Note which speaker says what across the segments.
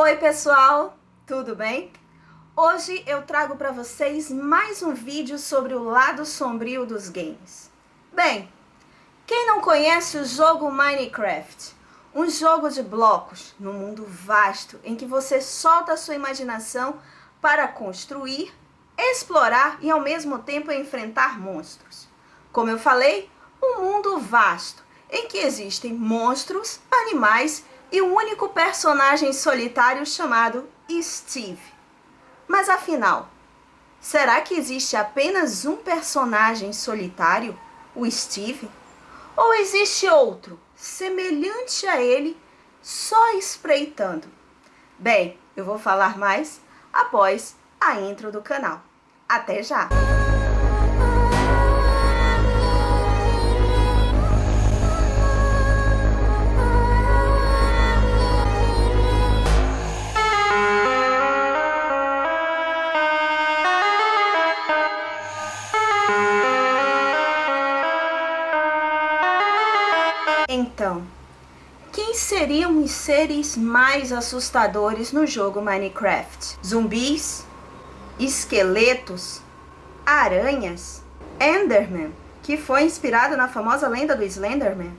Speaker 1: Oi pessoal, tudo bem? Hoje eu trago para vocês mais um vídeo sobre o lado sombrio dos games. Bem, quem não conhece o jogo Minecraft? Um jogo de blocos num mundo vasto em que você solta a sua imaginação para construir, explorar e ao mesmo tempo enfrentar monstros. Como eu falei, um mundo vasto em que existem monstros, animais e um único personagem solitário chamado Steve. Mas afinal, será que existe apenas um personagem solitário, o Steve? Ou existe outro, semelhante a ele, só espreitando? Bem, eu vou falar mais após a intro do canal. Até já! Então, quem seriam os seres mais assustadores no jogo Minecraft? Zumbis? Esqueletos? Aranhas? Enderman, que foi inspirado na famosa lenda do Slenderman?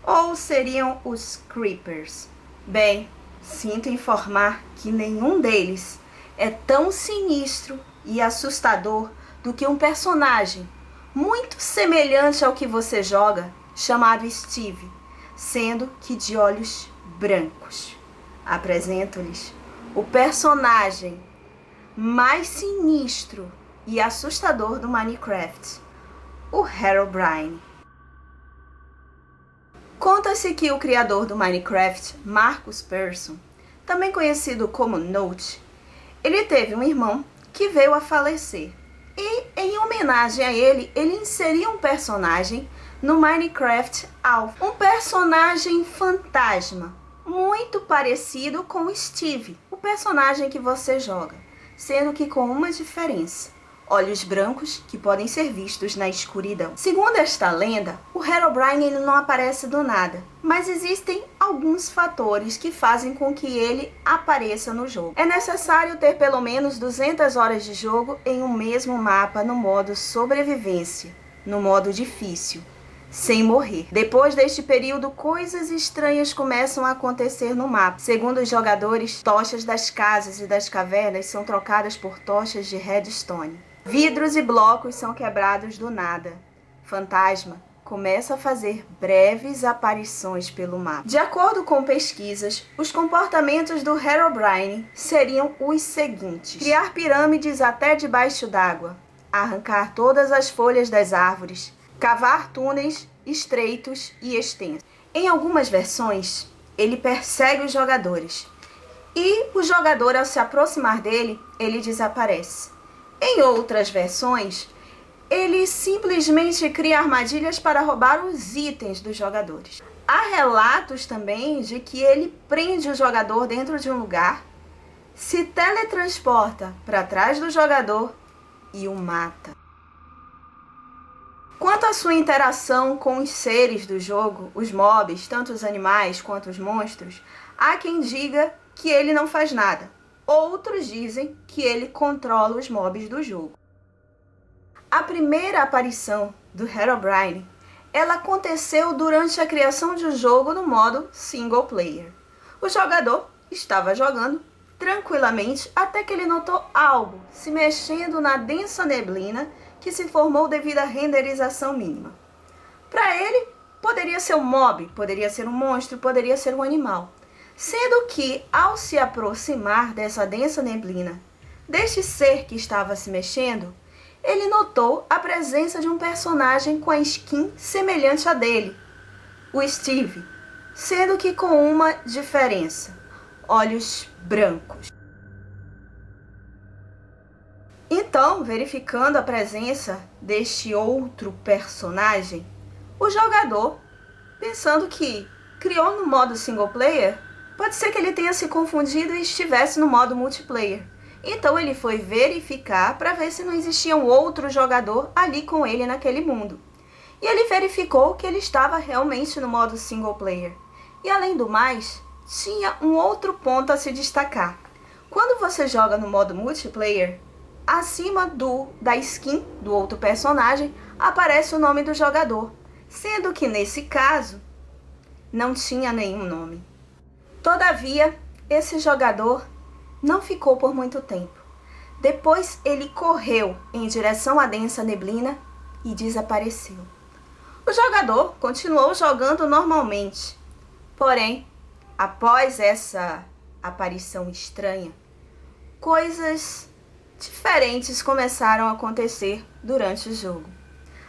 Speaker 1: Ou seriam os Creepers? Bem, sinto informar que nenhum deles é tão sinistro e assustador do que um personagem muito semelhante ao que você joga, chamado Steve, sendo que de olhos brancos. Apresento-lhes o personagem mais sinistro e assustador do Minecraft, o Herobrine. Conta-se que o criador do Minecraft, Markus Persson, também conhecido como Notch, ele teve um irmão que veio a falecer. E, em homenagem a ele, ele inseriu um personagem no Minecraft Alpha. Um personagem fantasma, muito parecido com o Steve, o personagem que você joga, sendo que com uma diferença: olhos brancos que podem ser vistos na escuridão. Segundo esta lenda, o Herobrine ele não aparece do nada, mas existem alguns fatores que fazem com que ele apareça no jogo. É necessário ter pelo menos 200 horas de jogo em um mesmo mapa no modo sobrevivência, no modo difícil, sem morrer. Depois deste período, coisas estranhas começam a acontecer no mapa. Segundo os jogadores, tochas das casas e das cavernas são trocadas por tochas de redstone. Vidros e blocos são quebrados do nada. Fantasma começa a fazer breves aparições pelo mapa. De acordo com pesquisas, os comportamentos do Herobrine seriam os seguintes: criar pirâmides até debaixo d'água, arrancar todas as folhas das árvores, cavar túneis estreitos e extensos. Em algumas versões, ele persegue os jogadores e o jogador, ao se aproximar dele, ele desaparece. Em outras versões, ele simplesmente cria armadilhas para roubar os itens dos jogadores. Há relatos também de que ele prende o jogador dentro de um lugar, se teletransporta para trás do jogador e o mata. Quanto à sua interação com os seres do jogo, os mobs, tanto os animais quanto os monstros, há quem diga que ele não faz nada. Outros dizem que ele controla os mobs do jogo. A primeira aparição do Herobrine, ela aconteceu durante a criação de um jogo no modo single player. O jogador estava jogando tranquilamente até que ele notou algo se mexendo na densa neblina que se formou devido à renderização mínima. Para ele, poderia ser um mob, poderia ser um monstro, poderia ser um animal. Sendo que, ao se aproximar dessa densa neblina, deste ser que estava se mexendo, ele notou a presença de um personagem com a skin semelhante à dele, o Steve, sendo que com uma diferença: olhos brancos. Então, verificando a presença deste outro personagem, o jogador, pensando que criou no modo single player, pode ser que ele tenha se confundido e estivesse no modo multiplayer. Então ele foi verificar para ver se não existia um outro jogador ali com ele naquele mundo. E ele verificou que ele estava realmente no modo single player. E além do mais, tinha um outro ponto a se destacar. Quando você joga no modo multiplayer, acima da skin do outro personagem aparece o nome do jogador, sendo que nesse caso não tinha nenhum nome. Todavia, esse jogador não ficou por muito tempo. Depois ele correu em direção à densa neblina e desapareceu. O jogador continuou jogando normalmente, porém, após essa aparição estranha, coisas diferentes começaram a acontecer durante o jogo.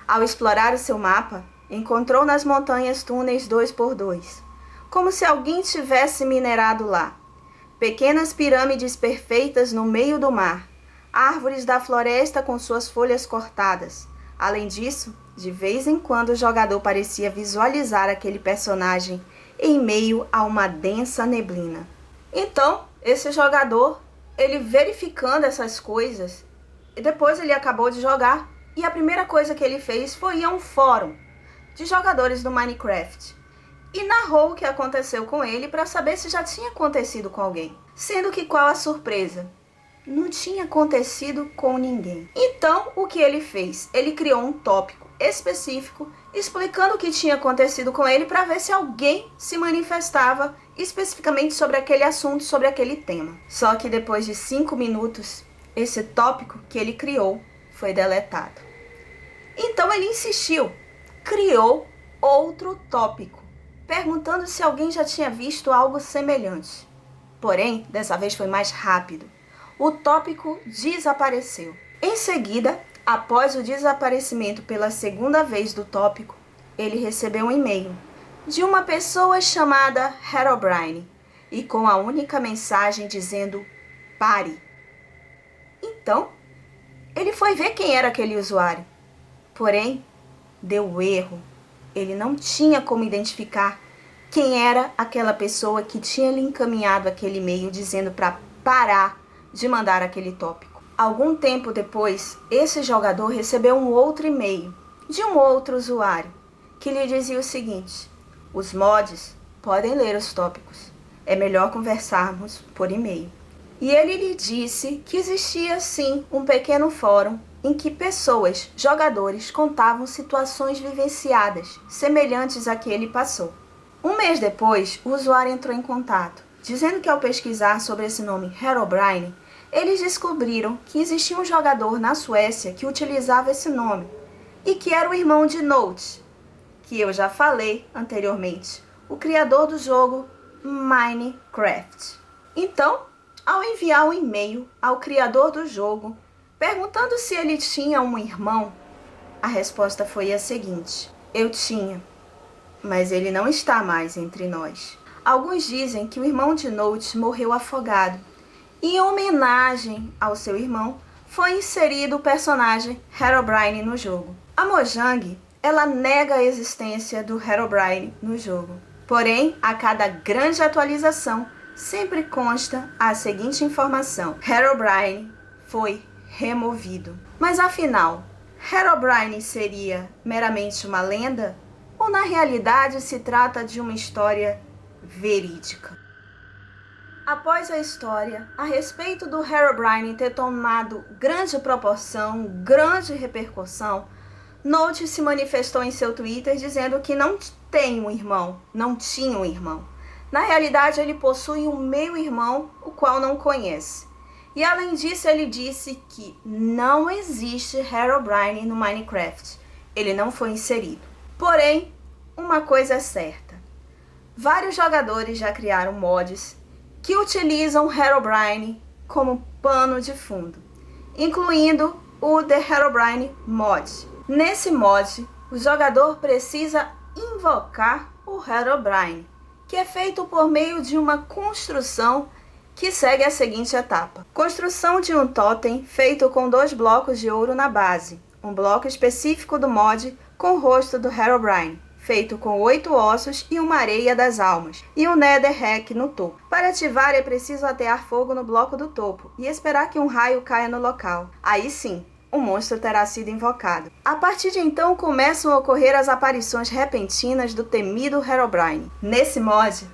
Speaker 1: Ao explorar o seu mapa, encontrou nas montanhas túneis 2x2, como se alguém tivesse minerado lá. Pequenas pirâmides perfeitas no meio do mar, árvores da floresta com suas folhas cortadas. Além disso, de vez em quando o jogador parecia visualizar aquele personagem em meio a uma densa neblina. Então, esse jogador, ele verificando essas coisas, e depois ele acabou de jogar, e a primeira coisa que ele fez foi ir a um fórum de jogadores do Minecraft e narrou o que aconteceu com ele para saber se já tinha acontecido com alguém. Sendo que qual a surpresa? Não tinha acontecido com ninguém. Então, o que ele fez? Ele criou um tópico específico explicando o que tinha acontecido com ele para ver se alguém se manifestava especificamente sobre aquele assunto, sobre aquele tema. Só que depois de 5 minutos, esse tópico que ele criou foi deletado. Então ele insistiu, criou outro tópico, perguntando se alguém já tinha visto algo semelhante. Porém, dessa vez foi mais rápido. O tópico desapareceu. Em seguida, após o desaparecimento pela segunda vez do tópico, ele recebeu um e-mail de uma pessoa chamada Herobrine e com a única mensagem dizendo pare. Então, ele foi ver quem era aquele usuário. Porém, deu erro. Ele não tinha como identificar quem era aquela pessoa que tinha lhe encaminhado aquele e-mail dizendo para parar de mandar aquele tópico. Algum tempo depois, esse jogador recebeu um outro e-mail de um outro usuário que lhe dizia o seguinte: os mods podem ler os tópicos. É melhor conversarmos por e-mail. E ele lhe disse que existia sim um pequeno fórum em que pessoas, jogadores, contavam situações vivenciadas, semelhantes à que ele passou. Um mês depois, o usuário entrou em contato, dizendo que ao pesquisar sobre esse nome Herobrine, eles descobriram que existia um jogador na Suécia que utilizava esse nome, e que era o irmão de Note, que eu já falei anteriormente, o criador do jogo Minecraft. Então, ao enviar um e-mail ao criador do jogo, perguntando se ele tinha um irmão, a resposta foi a seguinte: eu tinha, mas ele não está mais entre nós. Alguns dizem que o irmão de Note morreu afogado. E em homenagem ao seu irmão, foi inserido o personagem Herobrine no jogo. A Mojang, ela nega a existência do Herobrine no jogo. Porém, a cada grande atualização, sempre consta a seguinte informação: Herobrine foi removido. Mas afinal, Herobrine seria meramente uma lenda? Ou na realidade se trata de uma história verídica? Após a história a respeito do Herobrine ter tomado grande proporção, grande repercussão, Note se manifestou em seu Twitter dizendo que não tem um irmão, não tinha um irmão. Na realidade, ele possui um meio-irmão, o qual não conhece. E além disso, ele disse que não existe Herobrine no Minecraft. Ele não foi inserido. Porém, uma coisa é certa: vários jogadores já criaram mods que utilizam Herobrine como pano de fundo, incluindo o The Herobrine Mod. Nesse mod, o jogador precisa invocar o Herobrine, que é feito por meio de uma construção que segue a seguinte etapa: construção de um totem feito com 2 blocos de ouro na base, um bloco específico do mod com o rosto do Herobrine, feito com 8 ossos e uma areia das almas, e um netherrack no topo. Para ativar é preciso atear fogo no bloco do topo e esperar que um raio caia no local. Aí sim, o monstro terá sido invocado. A partir de então começam a ocorrer as aparições repentinas do temido Herobrine. Nesse mod,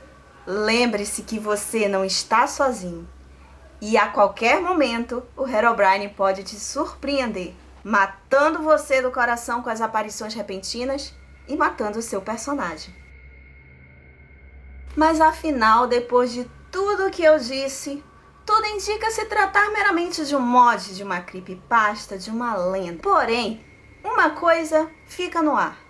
Speaker 1: lembre-se que você não está sozinho. E a qualquer momento, o Herobrine pode te surpreender, matando você do coração com as aparições repentinas e matando o seu personagem. Mas afinal, depois de tudo o que eu disse, tudo indica se tratar meramente de um mod, de uma creepypasta, de uma lenda. Porém, uma coisa fica no ar.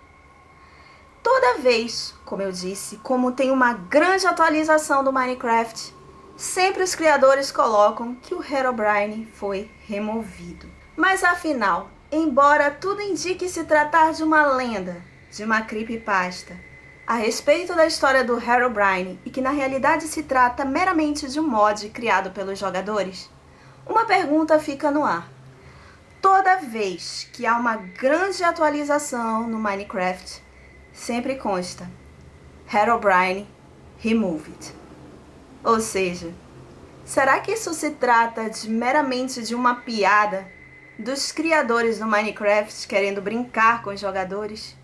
Speaker 1: Toda vez, como eu disse, como tem uma grande atualização do Minecraft, sempre os criadores colocam que o Herobrine foi removido. Mas afinal, embora tudo indique se tratar de uma lenda, de uma creepypasta, a respeito da história do Herobrine e que na realidade se trata meramente de um mod criado pelos jogadores, uma pergunta fica no ar. Toda vez que há uma grande atualização no Minecraft, sempre consta Herobrine Removed. Ou seja, será que isso se trata meramente de uma piada dos criadores do Minecraft querendo brincar com os jogadores?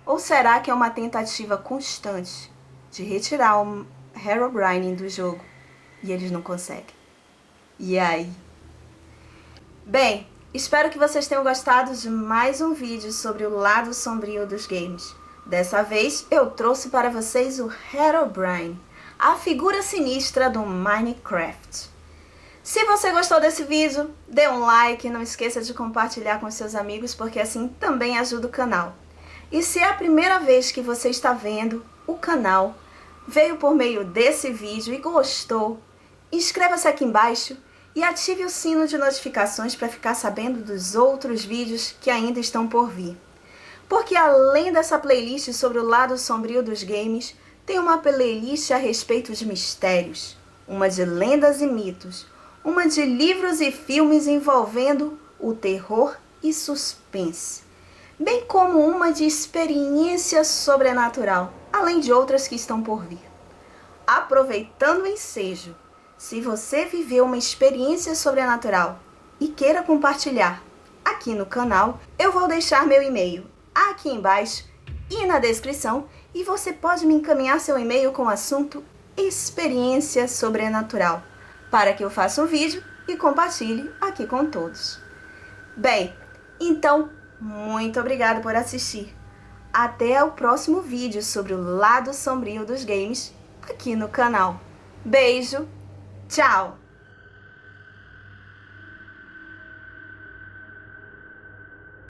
Speaker 1: Ou será que é uma tentativa constante de retirar o Herobrine do jogo e eles não conseguem? E aí? Bem, espero que vocês tenham gostado de mais um vídeo sobre o lado sombrio dos games. Dessa vez eu trouxe para vocês o Herobrine, a figura sinistra do Minecraft. Se você gostou desse vídeo, dê um like, não esqueça de compartilhar com seus amigos, porque assim também ajuda o canal. E se é a primeira vez que você está vendo o canal, veio por meio desse vídeo e gostou, inscreva-se aqui embaixo e ative o sino de notificações para ficar sabendo dos outros vídeos que ainda estão por vir. Porque além dessa playlist sobre o lado sombrio dos games, tem uma playlist a respeito de mistérios, uma de lendas e mitos, uma de livros e filmes envolvendo o terror e suspense, bem como uma de experiência sobrenatural, além de outras que estão por vir. Aproveitando o ensejo, se você viveu uma experiência sobrenatural e queira compartilhar aqui no canal, eu vou deixar meu e-mail aqui embaixo e na descrição, e você pode me encaminhar seu e-mail com o assunto experiência sobrenatural, para que eu faça um vídeo e compartilhe aqui com todos. Bem, então, muito obrigada por assistir. Até o próximo vídeo sobre o lado sombrio dos games aqui no canal. Beijo, tchau!